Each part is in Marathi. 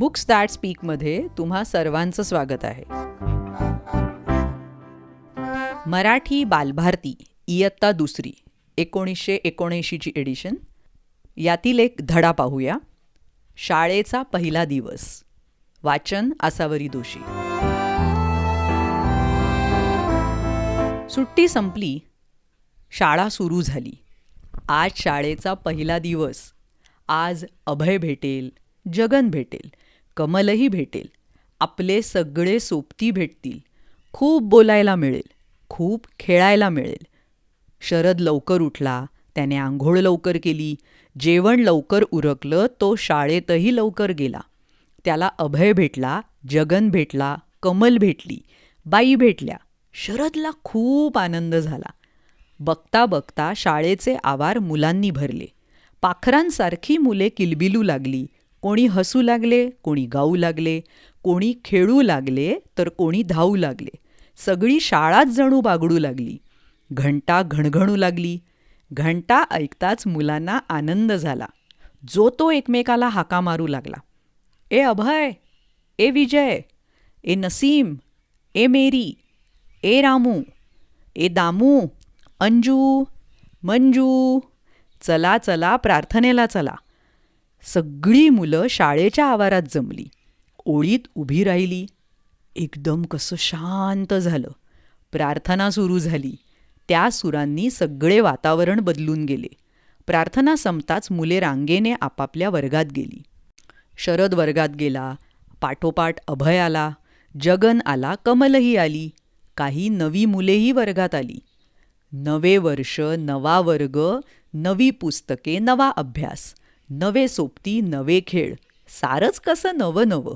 बुक्स दॅट स्पीकमध्ये तुम्हा सर्वांचं स्वागत आहे. मराठी बालभारती इयत्ता दुसरी 1979ची एडिशन. यातील एक धडा पाहूया. शाळेचा पहिला दिवस. वाचन आसावरी दोशी. सुट्टी संपली. शाळा सुरू झाली. आज शाळेचा पहिला दिवस. आज अभय भेटेल, जगन भेटेल, कमलही भेटेल. आपले सगळे सोबती भेटतील. खूप बोलायला मिळेल, खूप खेळायला मिळेल. शरद लवकर उठला. त्याने आंघोळ लवकर केली. जेवण लवकर उरकलं. तो शाळेतही लवकर गेला. त्याला अभय भेटला, जगन भेटला, कमल भेटली, बाई भेटल्या. शरदला खूप आनंद झाला. बघता बघता शाळेचे आवार मुलांनी भरले. पाखरांसारखी मुले किलबिलू लागली. कोणी हसू लागले, कोणी गाऊ लागले, कोणी खेळू लागले, तर कोणी धावू लागले. सगळी शाळाच जणू बागडू लागली. घंटा घणघणू लागली. घंटा ऐकताच मुलांना आनंद झाला. जो तो एकमेकाला हाका मारू लागला. ए अभय, ए विजय, ए नसीम, ए मेरी, ए रामू, ए दामू, अंजू, मंजू, चला चला प्रार्थनेला चला. सगळी मुलं शाळेच्या आवारात जमली. ओळीत उभी राहिली. एकदम कसं शांत झालं. प्रार्थना सुरू झाली. त्या सुरांनी सगळे वातावरण बदलून गेले. प्रार्थना संपताच मुले रांगेने आपापल्या वर्गात गेली. शरद वर्गात गेला. पाठोपाठ अभय आला, जगन आला, कमलही आली. काही नवी मुलेही वर्गात आली. नवे वर्ष, नवा वर्ग, नवी पुस्तके, नवा अभ्यास, नवे सोबती, नवे खेळ. सारंच कसं नवं नवं,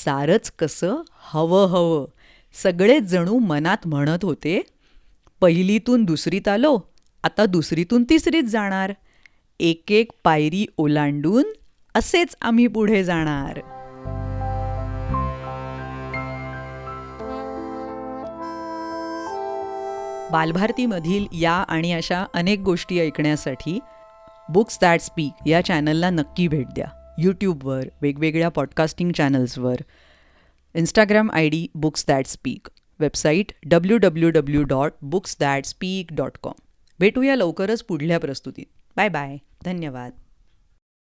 सारंच कसं हवं हवं. सगळेच जणू मनात म्हणत होते, पहिलीतून दुसरीत आलो, आता दुसरीतून तिसरीत जाणार. एक एक पायरी ओलांडून असेच आम्ही पुढे जाणार. बालभारतीमधील या आणि अशा अनेक गोष्टी ऐकण्यासाठी बुक्स दॅट स्पीक या चॅनलला नक्की भेट द्या. यूट्यूबवर, वेगवेगळ्या पॉडकास्टिंग चॅनल्सवर, Instagram ID books that speak, website www.booksthatspeak.com. भेटूया लवकरच पुढल्या प्रस्तुतीत. Bye bye. धन्यवाद.